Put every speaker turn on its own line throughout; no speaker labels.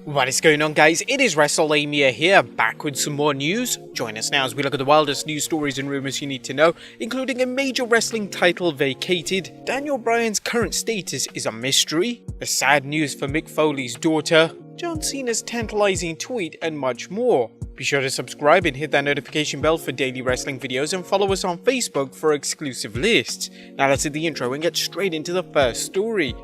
What is going on, guys? It is Wrestlelamia here, back with some more news. Join us now as we look at the wildest news stories and rumors you need to know, including a major wrestling title vacated, Daniel Bryan's current status is a mystery, the sad news for Mick Foley's daughter, John Cena's tantalizing tweet, and much more. Be sure to subscribe and hit that notification bell for daily wrestling videos and follow us on Facebook for exclusive lists. Now let's hit the intro and get straight into the first story.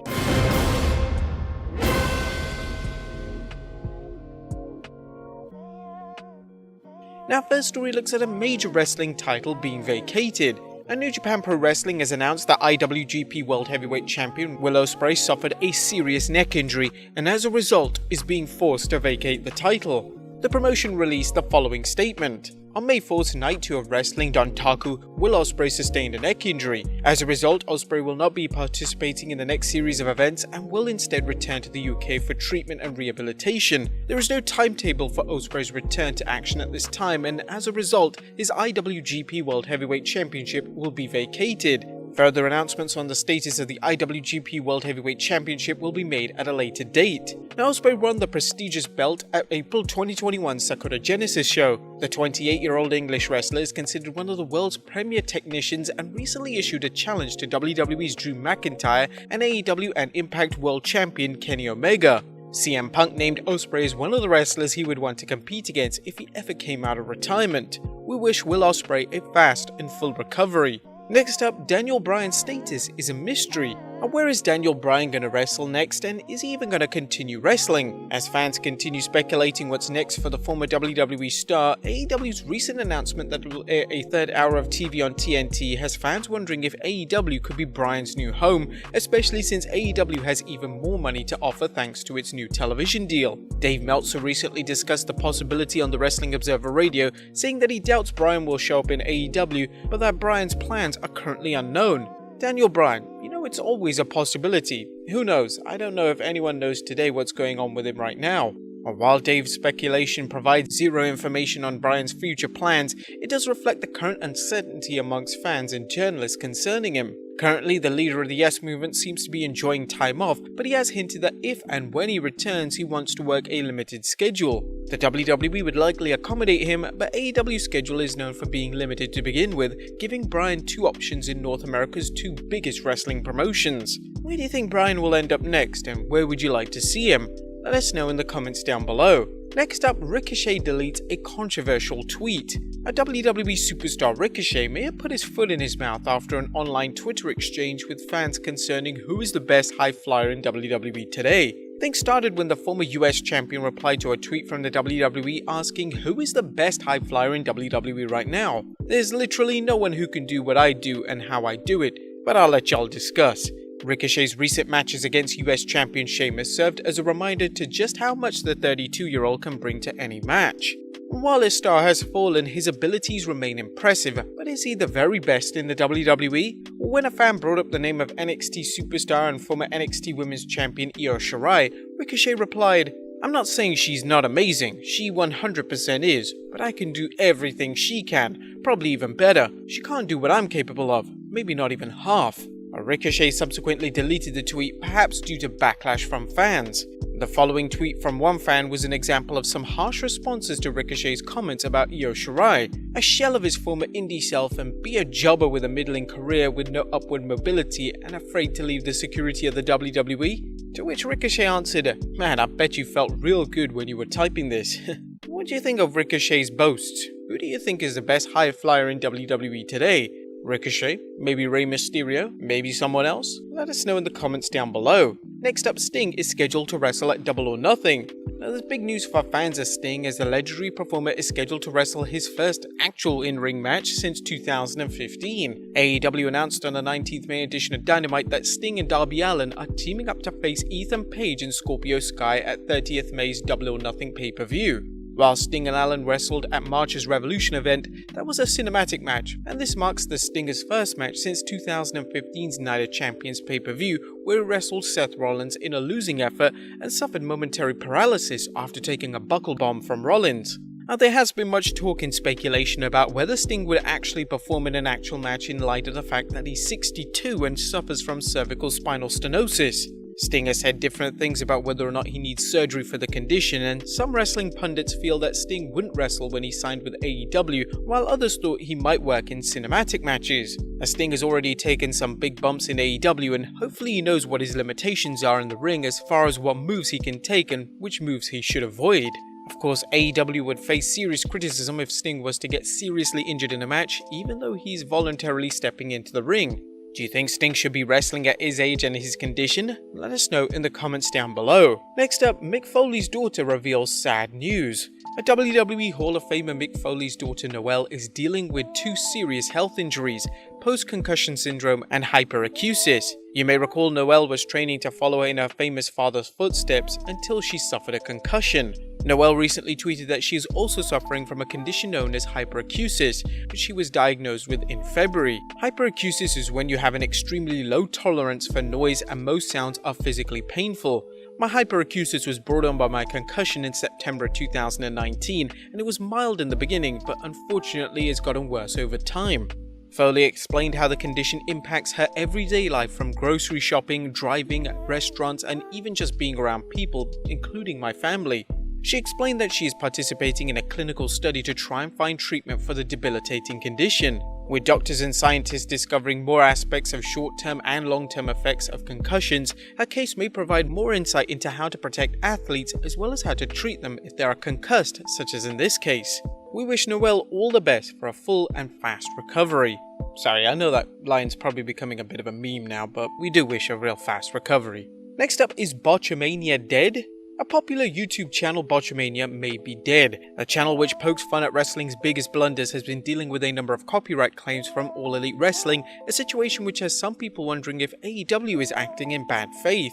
Now, first story looks at a major wrestling title being vacated. New Japan Pro Wrestling has announced that IWGP World Heavyweight Champion Will Ospreay suffered a serious neck injury and as a result is being forced to vacate the title. The promotion released the following statement. On May 4th, Night 2 of Wrestling Dontaku, Will Ospreay sustained a neck injury. As a result, Ospreay will not be participating in the next series of events and will instead return to the UK for treatment and rehabilitation. There is no timetable for Ospreay's return to action at this time, and as a result, his IWGP World Heavyweight Championship will be vacated. Further announcements on the status of the IWGP World Heavyweight Championship will be made at a later date. Now, Ospreay won the prestigious belt at April 2021 Sakura Genesis show. The 28-year-old English wrestler is considered one of the world's premier technicians and recently issued a challenge to WWE's Drew McIntyre and AEW and Impact World Champion Kenny Omega. CM Punk named Ospreay as one of the wrestlers he would want to compete against if he ever came out of retirement. We wish Will Ospreay a fast and full recovery. Next up, Daniel Bryan's status is a mystery. And where is Daniel Bryan going to wrestle next, and is he even going to continue wrestling? As fans continue speculating what's next for the former WWE star, AEW's recent announcement that it will air a third hour of TV on TNT has fans wondering if AEW could be Bryan's new home, especially since AEW has even more money to offer thanks to its new television deal. Dave Meltzer recently discussed the possibility on the Wrestling Observer Radio, saying that he doubts Bryan will show up in AEW, but that Bryan's plans are currently unknown. Daniel Bryan, it's always a possibility. Who knows? I don't know if anyone knows today what's going on with him right now. While Dave's speculation provides zero information on Bryan's future plans, it does reflect the current uncertainty amongst fans and journalists concerning him. Currently, the leader of the Yes Movement seems to be enjoying time off, but he has hinted that if and when he returns, he wants to work a limited schedule. The WWE would likely accommodate him, but AEW's schedule is known for being limited to begin with, giving Bryan two options in North America's two biggest wrestling promotions. Where do you think Bryan will end up next, and where would you like to see him? Let us know in the comments down below. Next up, Ricochet deletes a controversial tweet. A WWE superstar Ricochet may have put his foot in his mouth after an online Twitter exchange with fans concerning who is the best high flyer in WWE today. Things started when the former US champion replied to a tweet from the WWE asking who is the best high flyer in WWE right now. There's literally no one who can do what I do and how I do it, but I'll let y'all discuss. Ricochet's recent matches against US champion Sheamus served as a reminder to just how much the 32-year-old can bring to any match. While his star has fallen, his abilities remain impressive, but is he the very best in the WWE? When a fan brought up the name of NXT superstar and former NXT Women's Champion Io Shirai, Ricochet replied, "I'm not saying she's not amazing, she 100% is, but I can do everything she can, probably even better. She can't do what I'm capable of, maybe not even half." Ricochet subsequently deleted the tweet, perhaps due to backlash from fans. The following tweet from one fan was an example of some harsh responses to Ricochet's comments about Io Shirai, a shell of his former indie self and be a jobber with a middling career with no upward mobility and afraid to leave the security of the WWE? To which Ricochet answered, "Man, I bet you felt real good when you were typing this." What do you think of Ricochet's boasts? Who do you think is the best high flyer in WWE today? Ricochet? Maybe Rey Mysterio? Maybe someone else? Let us know in the comments down below. Next up, Sting is scheduled to wrestle at Double or Nothing. Now, there's big news for fans of Sting as the legendary performer is scheduled to wrestle his first actual in-ring match since 2015. AEW announced on the 19th May edition of Dynamite that Sting and Darby Allin are teaming up to face Ethan Page and Scorpio Sky at 30th May's Double or Nothing pay-per-view. While Sting and Allin wrestled at March's Revolution event, that was a cinematic match, and this marks the Stinger's first match since 2015's Night of Champions pay-per-view, where he wrestled Seth Rollins in a losing effort and suffered momentary paralysis after taking a buckle bomb from Rollins. Now, there has been much talk and speculation about whether Sting would actually perform in an actual match in light of the fact that he's 62 and suffers from cervical spinal stenosis. Sting has said different things about whether or not he needs surgery for the condition, and some wrestling pundits feel that Sting wouldn't wrestle when he signed with AEW, while others thought he might work in cinematic matches. As Sting has already taken some big bumps in AEW, and hopefully he knows what his limitations are in the ring as far as what moves he can take and which moves he should avoid. Of course, AEW would face serious criticism if Sting was to get seriously injured in a match, even though he's voluntarily stepping into the ring. Do you think Sting should be wrestling at his age and his condition? Let us know in the comments down below. Next up, Mick Foley's daughter reveals sad news. A WWE Hall of Famer, Mick Foley's daughter Noelle is dealing with 2 serious health injuries, post-concussion syndrome and hyperacusis. You may recall Noelle was training to follow in her famous father's footsteps until she suffered a concussion. Noelle recently tweeted that she is also suffering from a condition known as hyperacusis, which she was diagnosed with in February. Hyperacusis is when you have an extremely low tolerance for noise and most sounds are physically painful. My hyperacusis was brought on by my concussion in September 2019, and it was mild in the beginning, but unfortunately it's gotten worse over time. Foley explained how the condition impacts her everyday life, from grocery shopping, driving, restaurants, and even just being around people, including my family. She explained that she is participating in a clinical study to try and find treatment for the debilitating condition. With doctors and scientists discovering more aspects of short-term and long-term effects of concussions, her case may provide more insight into how to protect athletes as well as how to treat them if they are concussed, such as in this case. We wish Noelle all the best for a full and fast recovery. Sorry, I know that line's probably becoming a bit of a meme now, but we do wish a real fast recovery. Next up is Botchamania Dead. A popular YouTube channel, Botchamania, may be dead. A channel which pokes fun at wrestling's biggest blunders has been dealing with a number of copyright claims from All Elite Wrestling, a situation which has some people wondering if AEW is acting in bad faith.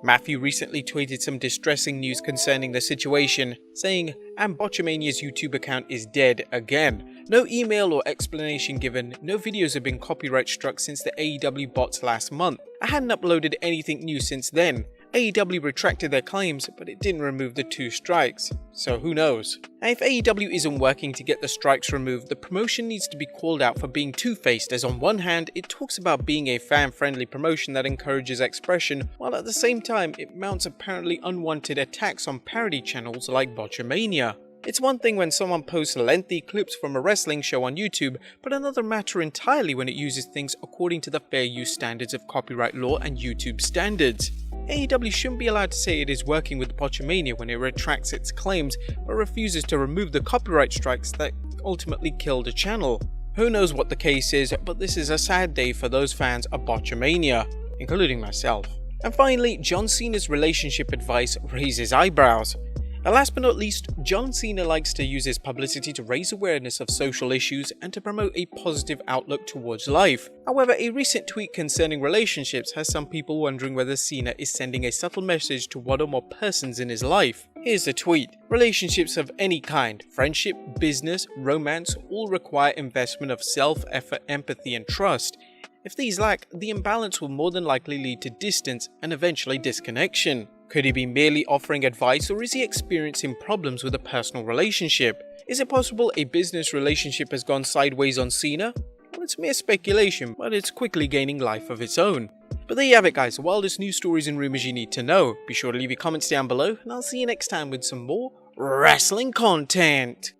Matthew recently tweeted some distressing news concerning the situation, saying, "And Botchamania's YouTube account is dead again. No email or explanation given, no videos have been copyright struck since the AEW bots last month. I hadn't uploaded anything new since then. AEW retracted their claims, but it didn't remove the 2 strikes, so who knows." And if AEW isn't working to get the strikes removed, the promotion needs to be called out for being two-faced, as on one hand it talks about being a fan-friendly promotion that encourages expression, while at the same time it mounts apparently unwanted attacks on parody channels like Botchamania. It's one thing when someone posts lengthy clips from a wrestling show on YouTube, but another matter entirely when it uses things according to the fair use standards of copyright law and YouTube standards. AEW shouldn't be allowed to say it is working with Botchamania when it retracts its claims, but refuses to remove the copyright strikes that ultimately killed the channel. Who knows what the case is, but this is a sad day for those fans of Botchamania, including myself. And finally, John Cena's relationship advice raises eyebrows. And last but not least, John Cena likes to use his publicity to raise awareness of social issues and to promote a positive outlook towards life. However, a recent tweet concerning relationships has some people wondering whether Cena is sending a subtle message to one or more persons in his life. Here's the tweet. "Relationships of any kind, friendship, business, romance, all require investment of self-effort, empathy and trust. If these lack, the imbalance will more than likely lead to distance and eventually disconnection." Could he be merely offering advice, or is he experiencing problems with a personal relationship? Is it possible a business relationship has gone sideways on Cena? Well, it's mere speculation, but it's quickly gaining life of its own. But there you have it guys, the wildest news stories and rumors you need to know. Be sure to leave your comments down below, and I'll see you next time with some more wrestling content.